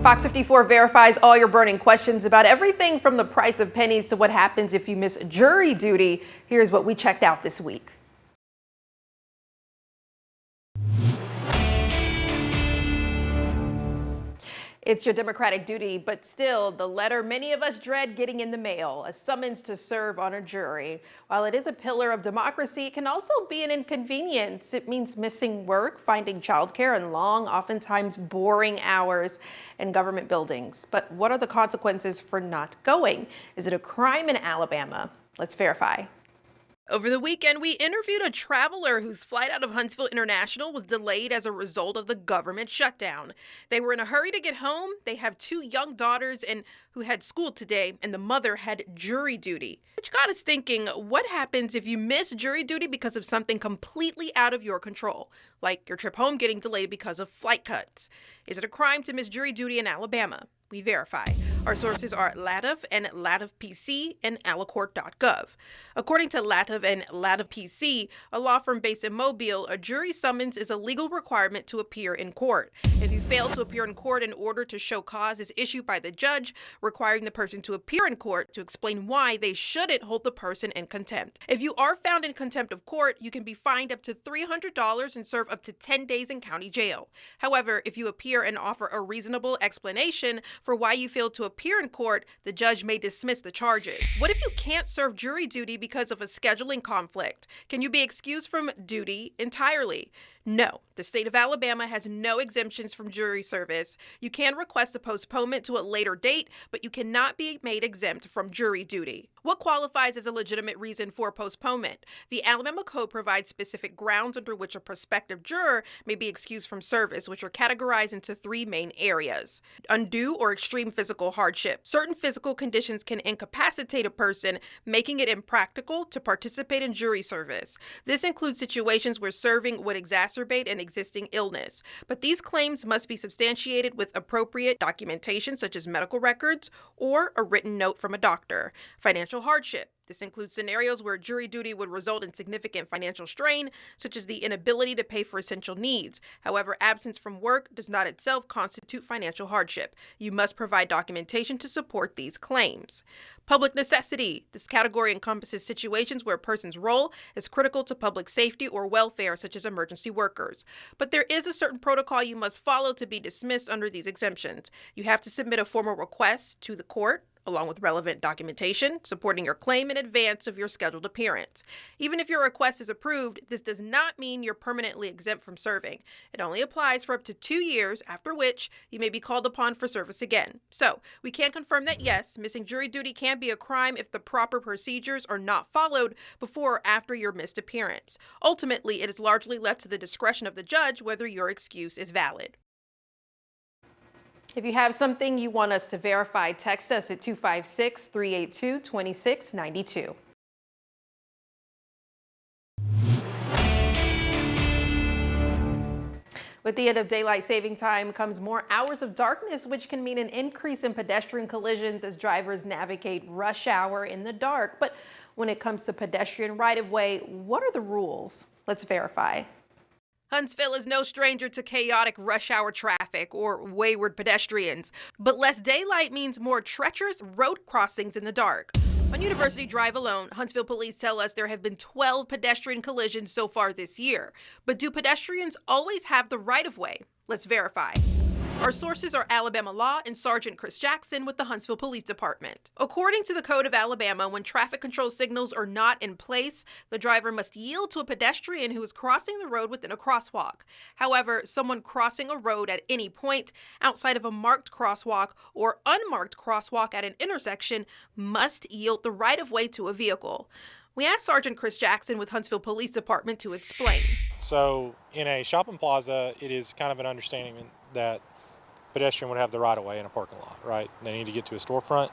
Fox 54 verifies all your burning questions about everything from the price of pennies to what happens if you miss jury duty. Here's what we checked out this week. It's your Democratic duty, but still, the letter many of us dread getting in the mail, a summons to serve on a jury. While it is a pillar of democracy, it can also be an inconvenience. It means missing work, finding childcare, and long, oftentimes boring hours in government buildings. But what are the consequences for not going? Is it a crime in Alabama? Let's verify. Over the weekend, we interviewed a traveler whose flight out of Huntsville International was delayed as a result of the government shutdown. They were in a hurry to get home. They have 2 young daughters and who had school today, and the mother had jury duty. Which got us thinking, what happens if you miss jury duty because of something completely out of your control, like your trip home getting delayed because of flight cuts? Is it a crime to miss jury duty in Alabama? We verify. Our sources are LATIF and LATIF PC and alicourt.gov. According to LATIF and LATIF PC, a law firm based in Mobile, a jury summons is a legal requirement to appear in court. If you fail to appear in court, an order to show cause is issued by the judge, requiring the person to appear in court to explain why they shouldn't hold the person in contempt. If you are found in contempt of court, you can be fined up to $300 and serve up to 10 days in county jail. However, if you appear and offer a reasonable explanation for why you failed to appear in court, the judge may dismiss the charges. What if you can't serve jury duty because of a scheduling conflict? Can you be excused from duty entirely? No, the state of Alabama has no exemptions from jury service. You can request a postponement to a later date, but you cannot be made exempt from jury duty. What qualifies as a legitimate reason for postponement? The Alabama Code provides specific grounds under which a prospective juror may be excused from service, which are categorized into 3 main areas: undue or extreme physical hardship. Certain physical conditions can incapacitate a person, making it impractical to participate in jury service. This includes situations where serving would exacerbate an existing illness, but these claims must be substantiated with appropriate documentation such as medical records or a written note from a doctor. Financial hardship. This includes scenarios where jury duty would result in significant financial strain, such as the inability to pay for essential needs. However, absence from work does not itself constitute financial hardship. You must provide documentation to support these claims. Public necessity. This category encompasses situations where a person's role is critical to public safety or welfare, such as emergency workers. But there is a certain protocol you must follow to be dismissed under these exemptions. You have to submit a formal request to the court, along with relevant documentation supporting your claim in advance of your scheduled appearance. Even if your request is approved, this does not mean you're permanently exempt from serving. It only applies for up to 2 years, after which you may be called upon for service again. So, we can confirm that yes, missing jury duty can be a crime if the proper procedures are not followed before or after your missed appearance. Ultimately, it is largely left to the discretion of the judge whether your excuse is valid. If you have something you want us to verify, text us at 256-382-2692. With the end of daylight saving time comes more hours of darkness, which can mean an increase in pedestrian collisions as drivers navigate rush hour in the dark. But when it comes to pedestrian right-of-way, what are the rules? Let's verify. Huntsville is no stranger to chaotic rush hour traffic or wayward pedestrians, but less daylight means more treacherous road crossings in the dark. On University Drive alone, Huntsville police tell us there have been 12 pedestrian collisions so far this year. But do pedestrians always have the right-of-way? Let's verify. Our sources are Alabama Law and Sergeant Chris Jackson with the Huntsville Police Department. According to the Code of Alabama, when traffic control signals are not in place, the driver must yield to a pedestrian who is crossing the road within a crosswalk. However, someone crossing a road at any point outside of a marked crosswalk or unmarked crosswalk at an intersection must yield the right-of-way to a vehicle. We asked Sergeant Chris Jackson with Huntsville Police Department to explain. So in a shopping plaza, it is kind of an understanding that pedestrian would have the right of way in a parking lot, right? They need to get to a storefront.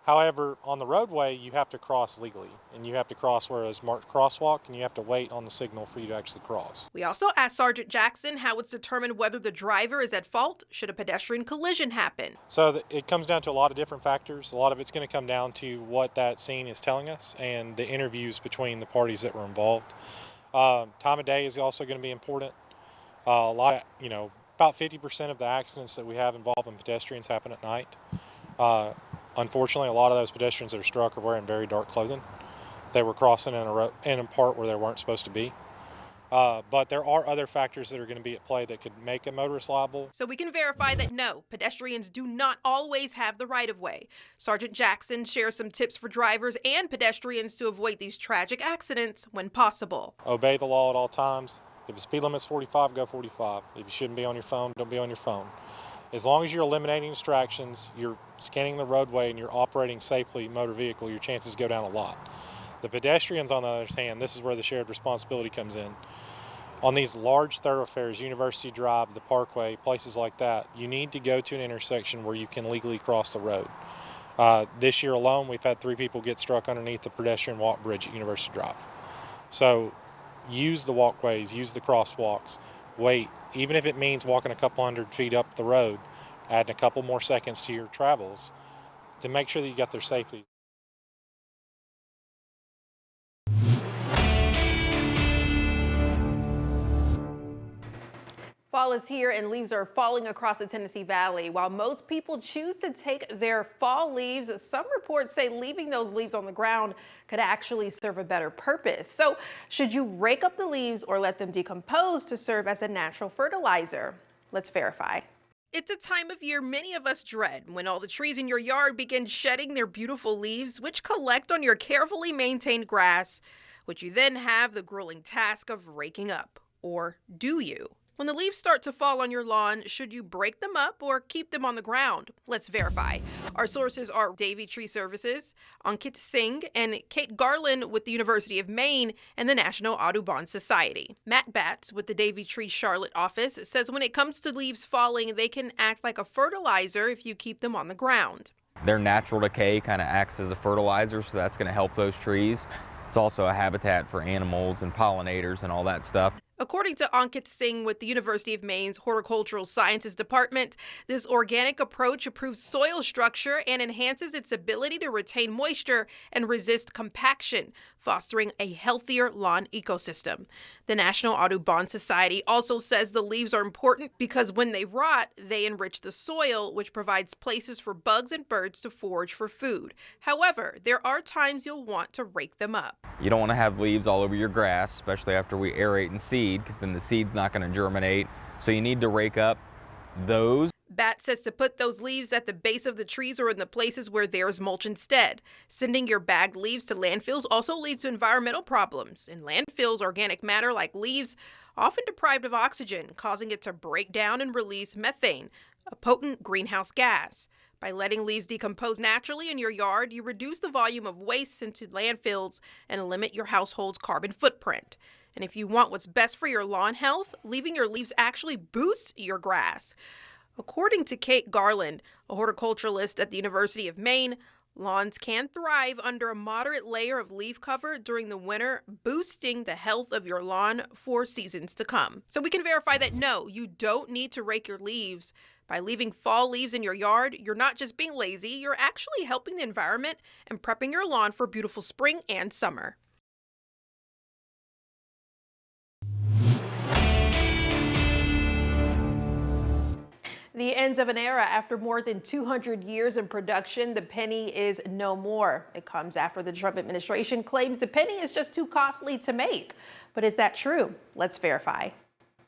However, on the roadway, you have to cross legally, and you have to cross where it's marked crosswalk, and you have to wait on the signal for you to actually cross. We also asked Sergeant Jackson how it's determined whether the driver is at fault should a pedestrian collision happen. So it comes down to a lot of different factors. A lot of it's going to come down to what that scene is telling us and the interviews between the parties that were involved. Time of day is also going to be important. A lot of, about 50% of the accidents that we have involving pedestrians happen at night. Unfortunately, a lot of those pedestrians that are struck are wearing very dark clothing. They were crossing in a part where they weren't supposed to be. But there are other factors that are going to be at play that could make a motorist liable. So we can verify that no, pedestrians do not always have the right of way. Sergeant Jackson shares some tips for drivers and pedestrians to avoid these tragic accidents when possible. Obey the law at all times. If the speed limit's 45, go 45. If you shouldn't be on your phone, don't be on your phone. As long as you're eliminating distractions, you're scanning the roadway, and you're operating safely motor vehicle, your chances go down a lot. The pedestrians, on the other hand, this is where the shared responsibility comes in. On these large thoroughfares, University Drive, the Parkway, places like that, you need to go to an intersection where you can legally cross the road. This year alone, we've had 3 people get struck underneath the pedestrian walk bridge at University Drive. So use the walkways, use the crosswalks, wait, even if it means walking a couple hundred feet up the road, adding a couple more seconds to your travels to make sure that you got there safely. Fall is here and leaves are falling across the Tennessee Valley. While most people choose to take their fall leaves, some reports say leaving those leaves on the ground could actually serve a better purpose. So should you rake up the leaves or let them decompose to serve as a natural fertilizer? Let's verify. It's a time of year many of us dread, when all the trees in your yard begin shedding their beautiful leaves, which collect on your carefully maintained grass, which you then have the grueling task of raking up. Or do you? When the leaves start to fall on your lawn, should you break them up or keep them on the ground? Let's verify. Our sources are Davey Tree Services, Ankit Singh, and Kate Garland with the University of Maine and the National Audubon Society. Matt Batts with the Davey Tree Charlotte office says when it comes to leaves falling, they can act like a fertilizer if you keep them on the ground. Their natural decay kind of acts as a fertilizer, so that's going to help those trees. It's also a habitat for animals and pollinators and all that stuff. According to Ankit Singh with the University of Maine's Horticultural Sciences Department, this organic approach improves soil structure and enhances its ability to retain moisture and resist compaction, fostering a healthier lawn ecosystem. The National Audubon Society also says the leaves are important because when they rot, they enrich the soil, which provides places for bugs and birds to forage for food. However, there are times you'll want to rake them up. You don't want to have leaves all over your grass, especially after we aerate and seed, because then the seed's not going to germinate. So you need to rake up those. Bat says to put those leaves at the base of the trees or in the places where there is mulch instead. Sending your bagged leaves to landfills also leads to environmental problems. In landfills, organic matter like leaves often deprived of oxygen, causing it to break down and release methane, a potent greenhouse gas. By letting leaves decompose naturally in your yard, you reduce the volume of waste sent to landfills and limit your household's carbon footprint. And if you want what's best for your lawn health, leaving your leaves actually boosts your grass. According to Kate Garland, a horticulturalist at the University of Maine, lawns can thrive under a moderate layer of leaf cover during the winter, boosting the health of your lawn for seasons to come. So we can verify that no, you don't need to rake your leaves. By leaving fall leaves in your yard, you're not just being lazy, you're actually helping the environment and prepping your lawn for beautiful spring and summer. The end of an era. After more than 200 years in production, the penny is no more. It comes after the Trump administration claims the penny is just too costly to make. But is that true? Let's verify.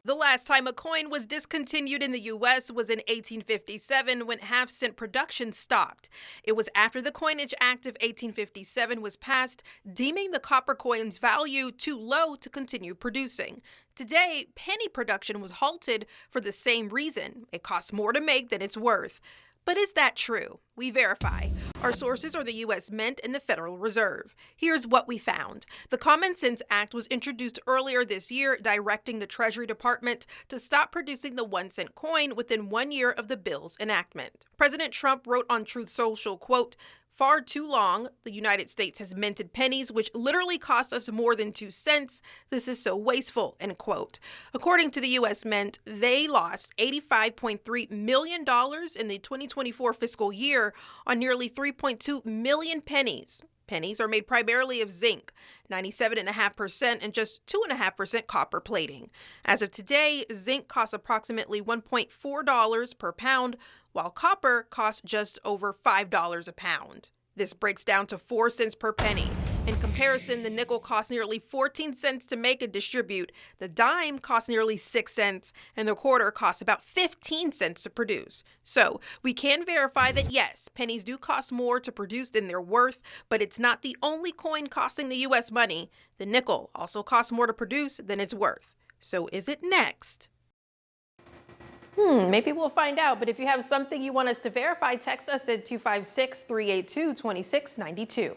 The last time a coin was discontinued in the U.S. was in 1857 when half-cent production stopped. It was after the Coinage Act of 1857 was passed, deeming the copper coin's value too low to continue producing. Today, penny production was halted for the same reason. It costs more to make than it's worth. But is that true? We verify. Our sources are the U.S. Mint and the Federal Reserve. Here's what we found. The Common Sense Act was introduced earlier this year, directing the Treasury Department to stop producing the 1-cent coin within 1 year of the bill's enactment. President Trump wrote on Truth Social, quote, far too long, the United States has minted pennies, which literally cost us more than 2 cents. This is so wasteful, end quote. According to the U.S. Mint, they lost $85.3 million in the 2024 fiscal year on nearly 3.2 million pennies. Pennies are made primarily of zinc, 97.5%, and just 2.5% copper plating. As of today, zinc costs approximately $1.4 per pound, while copper costs just over $5 a pound. This breaks down to 4 cents per penny. In comparison, the nickel costs nearly 14 cents to make and distribute, the dime costs nearly 6 cents, and the quarter costs about 15 cents to produce. So, we can verify that yes, pennies do cost more to produce than they're worth, but it's not the only coin costing the U.S. money. The nickel also costs more to produce than it's worth. So is it next? Maybe we'll find out, but if you have something you want us to verify, text us at 256-382-2692.